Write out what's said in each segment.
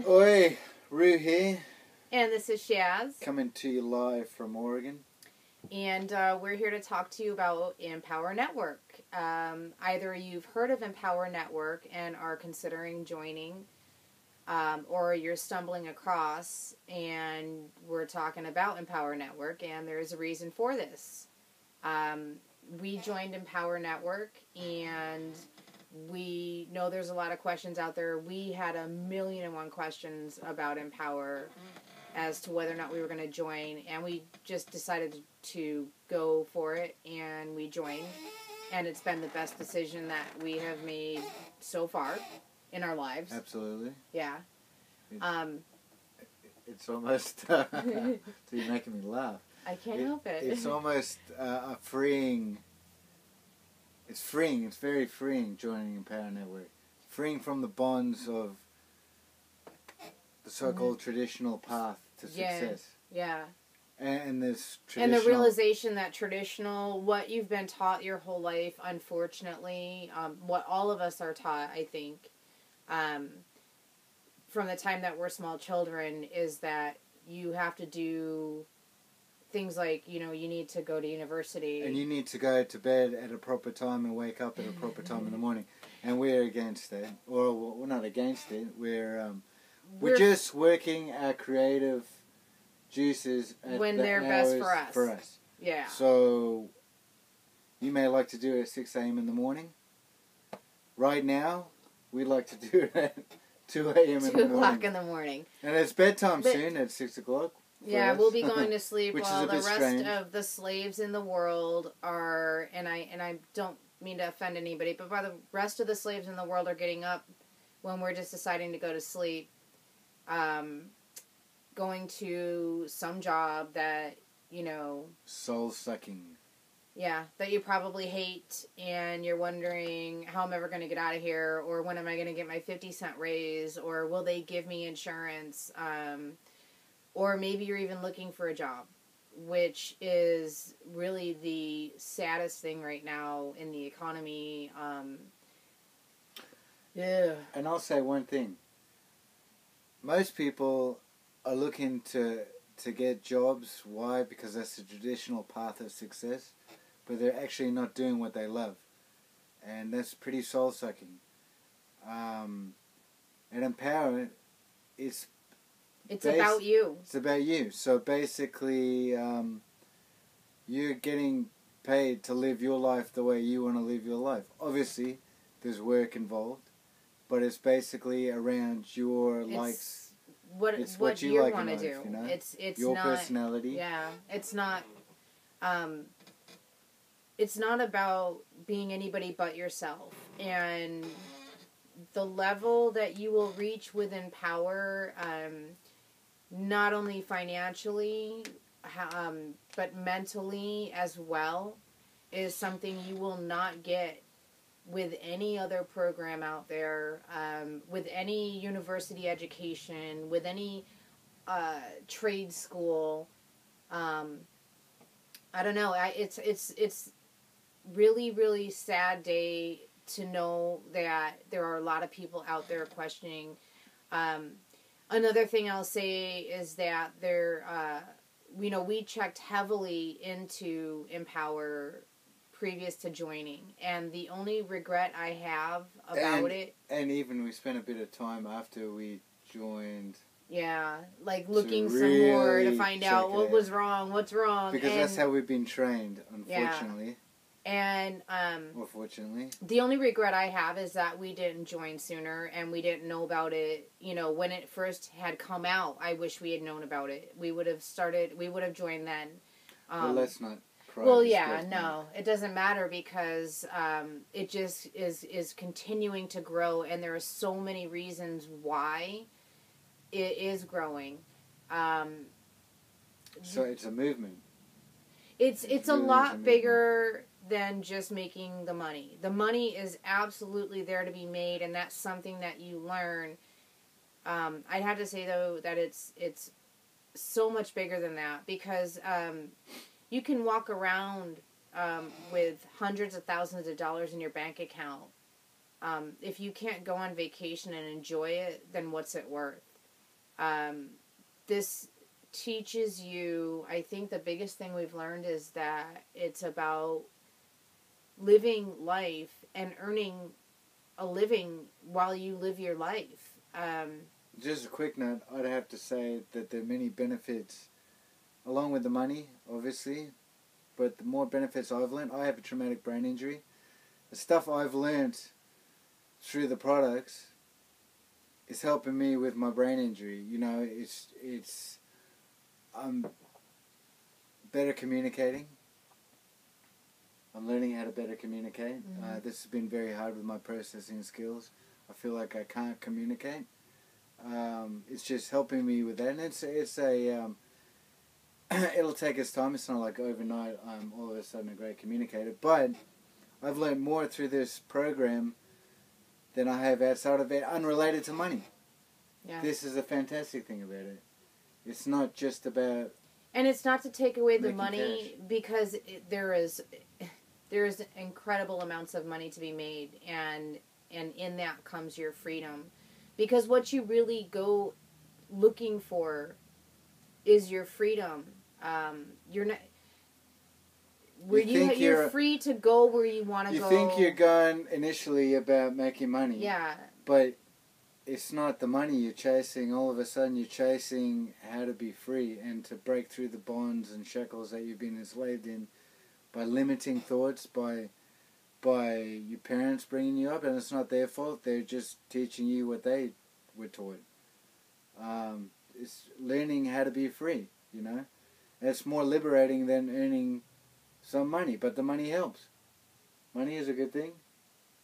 Oi, Rue here, And this is Shaz. coming to you live from Oregon. And we're here to talk to you about Empower Network. Either you've heard of Empower Network and are considering joining, or you're stumbling across and we're talking about Empower Network, and there's a reason for this. We joined Empower Network, and we know there's a lot of questions out there. We had 1,000,001 questions about Empower as to whether or not we were going to join, and we just decided to go for it, and we joined, and it's been the best decision that we have made so far in our lives. Absolutely. Yeah. It's almost, so you're making me laugh. I can't help it. It's almost a freeing, it's very freeing joining Empower Network. Freeing from the bonds of the so-called traditional path to success. Yeah. And this traditional... And the realization that traditional, what you've been taught your whole life, unfortunately, what all of us are taught, I think, from the time that we're small children, is that you have to do things like, you need to go to university. And you need to go to bed at a proper time and wake up at a proper time in the morning. And we're against that. Or we're not against it. We're just working our creative juices at when the they're hours best for us. Yeah. So you may like to do it at 6 a.m. in the morning. Right now, we'd like to do it at 2 a.m. in the morning. 2 o'clock in the morning. And it's bedtime soon at 6 o'clock. Yeah, we'll be going to sleep Which while is a the bit rest strange. of the slaves in the world are, and I don't mean to offend anybody, but while the rest of the slaves in the world are getting up when we're just deciding to go to sleep, going to some job that, soul-sucking. Yeah, that you probably hate, and you're wondering how I'm ever going to get out of here, or when am I going to get my 50-cent raise, or will they give me insurance, or maybe you're even looking for a job, which is really the saddest thing right now in the economy. Yeah. And I'll say one thing. Most people are looking to get jobs. Why? Because that's the traditional path of success. But they're actually not doing what they love. And that's pretty soul-sucking. And Empower is... It's about you. It's about you. So basically, you're getting paid to live your life the way you want to live your life. Obviously, there's work involved. But it's basically around your likes. It's what what you like want to in life, do. you know? It's your not, personality. Yeah, it's not about being anybody but yourself. And the level that you will reach with Empower, not only financially, but mentally as well, is something you will not get with any other program out there, with any university education, with any trade school. I don't know. It's really, really sad day to know that there are a lot of people out there questioning. Another thing I'll say is that we checked heavily into Empower previous to joining, and the only regret I have about it... And even we spent a bit of time after we joined... Yeah, like looking some more to find out what was wrong, what's wrong. Because that's how we've been trained, unfortunately. Yeah. And... or fortunately. The only regret I have is that we didn't join sooner, and we didn't know about it, when it first had come out. I wish we had known about it. We would have joined then. Well, let's not... Well, yeah, no, it doesn't matter because it just is continuing to grow, and there are so many reasons why it is growing. So it's a movement. It's a lot bigger than just making the money. The money is absolutely there to be made, and that's something that you learn. I'd have to say though that it's so much bigger than that because. You can walk around with hundreds of thousands of dollars in your bank account If you can't go on vacation and enjoy it, then what's it worth? This teaches you, I think the biggest thing we've learned is that it's about living life and earning a living while you live your life. Just a quick note, I'd have to say that there are many benefits along with the money, obviously, but the more benefits I've learned, I have a traumatic brain injury. The stuff I've learned through the products is helping me with my brain injury. You know, I'm better communicating. I'm learning how to better communicate. Mm-hmm. This has been very hard with my processing skills. I feel like I can't communicate. It's just helping me with that, and it's a it'll take its time. It's not like overnight I'm all of a sudden a great communicator, but I've learned more through this program than I have outside of it, unrelated to money. Yeah. This is a fantastic thing about it. It's not just about... And it's not to take away the making money, cash. because there is incredible amounts of money to be made, and in that comes your freedom. Because what you really go looking for is your freedom. You're not... You're free to go where you want to go. You think you're going initially about making money. Yeah. But it's not the money you're chasing. All of a sudden you're chasing how to be free and to break through the bonds and shackles that you've been enslaved in by limiting thoughts, by your parents bringing you up, and it's not their fault. They're just teaching you what they were taught. It's learning how to be free, you know. And it's more liberating than earning some money, but the money helps. Money is a good thing,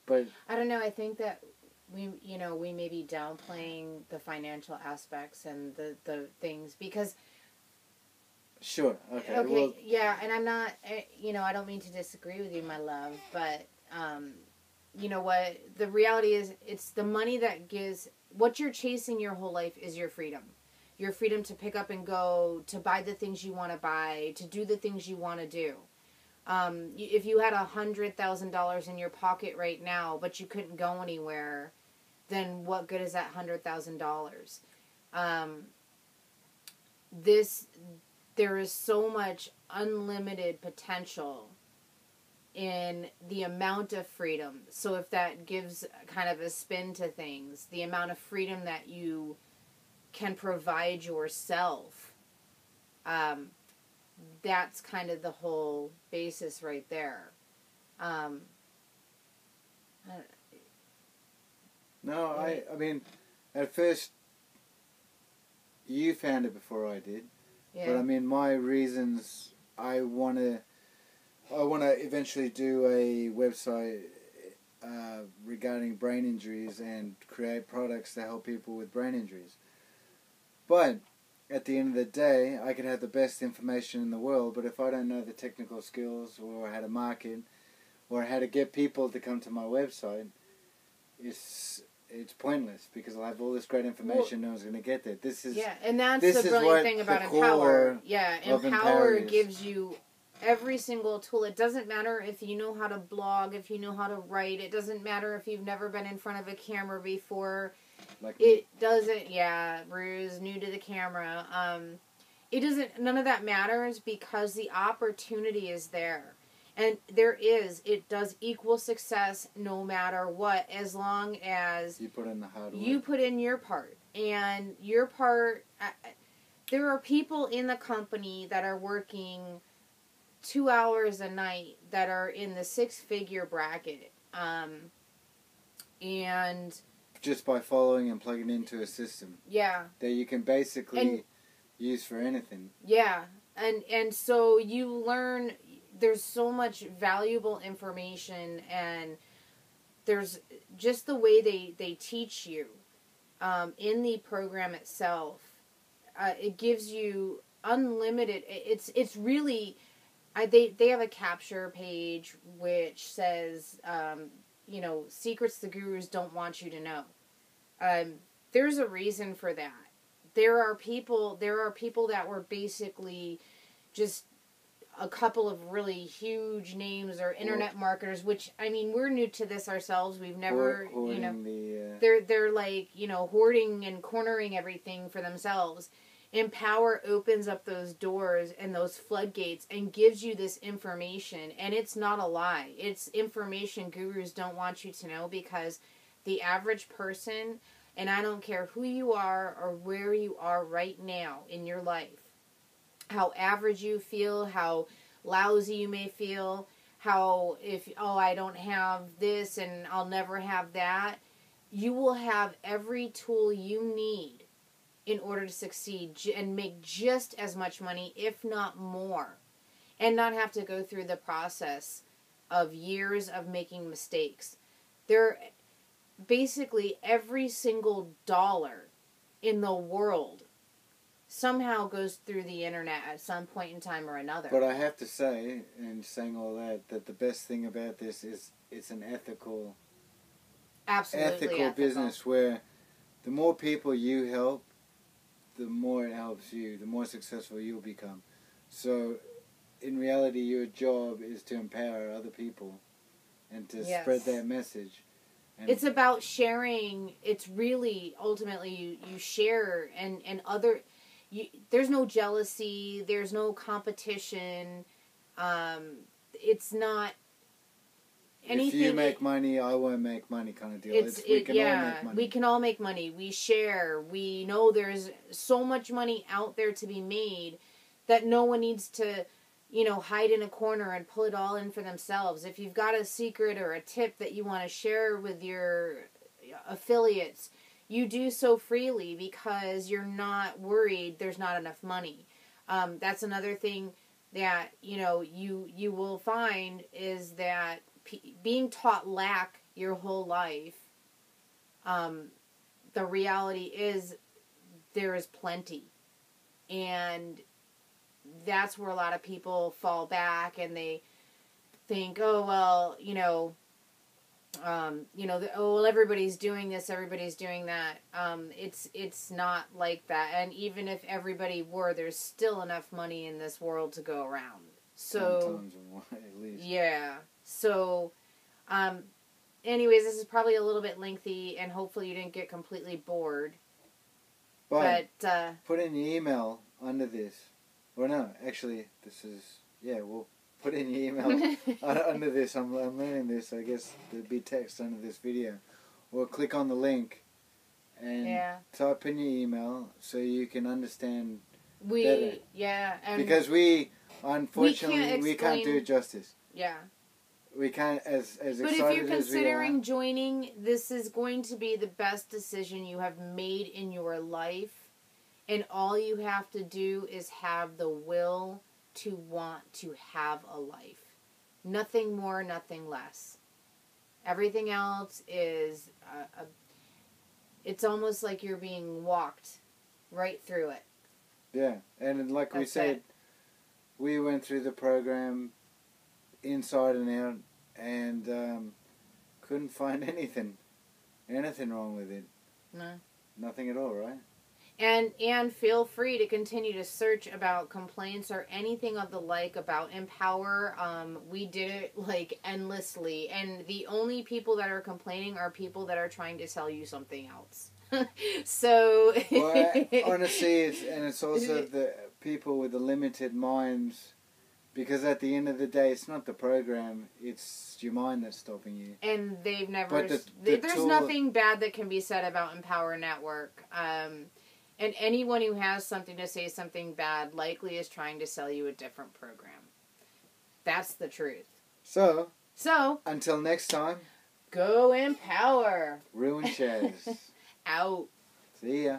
but I don't know. I think that we may be downplaying the financial aspects and the things, because... Sure. Okay. Well, yeah, and I'm not, I don't mean to disagree with you, my love, but, you know what, the reality is, it's the money that gives, what you're chasing your whole life is your freedom. Your freedom to pick up and go, to buy the things you want to buy, to do the things you want to do. If you had $100,000 in your pocket right now, but you couldn't go anywhere, then what good is that $100,000? There is so much unlimited potential in the amount of freedom. So if that gives kind of a spin to things, the amount of freedom that you can provide yourself, that's kind of the whole basis right there. I mean, at first, you found it before I did. Yeah. But I mean, my reasons, I want to eventually do a website regarding brain injuries and create products to help people with brain injuries. But at the end of the day, I could have the best information in the world, but if I don't know the technical skills or how to market or how to get people to come to my website, it's pointless, because I'll have all this great information, no one's going to get there. And that's the brilliant thing about Empower. Yeah, Empower gives you every single tool. It doesn't matter if you know how to blog, if you know how to write. It doesn't matter if you've never been in front of a camera before. Bruce, new to the camera. None of that matters, because the opportunity is there. And it does equal success no matter what, as long as you put in the hard work. You put in your part. And your part, there are people in the company that are working 2 hours a night that are in the 6-figure bracket. And just by following and plugging into a system. Yeah. That you can basically use for anything. Yeah. And so you learn... There's so much valuable information, and there's just the way they teach you in the program itself. It gives you unlimited. It's really, they have a capture page which says, secrets the gurus don't want you to know. There's a reason for that. There are people that were basically just a couple of really huge names or internet marketers, which, I mean, we're new to this ourselves. We've never, you know, they're like, you know, hoarding and cornering everything for themselves. Empower opens up those doors and those floodgates and gives you this information, and it's not a lie. It's information gurus don't want you to know, because the average person, and I don't care who you are or where you are right now in your life, how average you feel, how lousy you may feel, how I don't have this and I'll never have that, you will have every tool you need in order to succeed and make just as much money, if not more, and not have to go through the process of years of making mistakes. Basically every single dollar in the world somehow goes through the internet at some point in time or another. But I have to say, and saying all that the best thing about this is it's an ethical business, where the more people you help, the more it helps you, the more successful you'll become. So, in reality, your job is to empower other people and to spread that message. And it's about sharing. It's really, ultimately, you share and other... there's no jealousy. There's no competition. It's not anything. If you make money, I won't make money, kind of deal. We can all make money. We can all make money. We share. We know there's so much money out there to be made that no one needs to, you know, hide in a corner and pull it all in for themselves. If you've got a secret or a tip that you want to share with your affiliates, you do so freely because you're not worried there's not enough money. That's another thing that, you know, you will find is that being taught lack your whole life, the reality is there is plenty. And that's where a lot of people fall back and they think, oh, well, everybody's doing this, everybody's doing that. It's not like that. And even if everybody were, there's still enough money in this world to go around. So, sometimes more, at least. Yeah. So, anyways, this is probably a little bit lengthy, and hopefully you didn't get completely bored. But put in your email under this. Or no, actually, we'll put in your email under this. I'm learning this. I guess there'd be text under this video. Or click on the link and type in your email so you can understand better. Yeah. And because unfortunately, we can't do it justice. Yeah. We can't, as excited as we are. But if you're considering joining, this is going to be the best decision you have made in your life. And all you have to do is have the will to want to have a life. Nothing more, nothing less. Everything else is, it's almost like you're being walked right through it. Yeah, and like we said, we went through the program inside and out, and couldn't find anything wrong with it. No. Nothing at all, right? And feel free to continue to search about complaints or anything of the like about Empower. We did it like endlessly, and the only people that are complaining are people that are trying to sell you something else. So, honestly, it's also the people with the limited minds, because at the end of the day, it's not the program; it's your mind that's stopping you. And they've never. There's nothing bad that can be said about Empower Network. And anyone who has something to say something bad likely is trying to sell you a different program. That's the truth. So until next time, go empower. Ruin Shares. Out. See ya.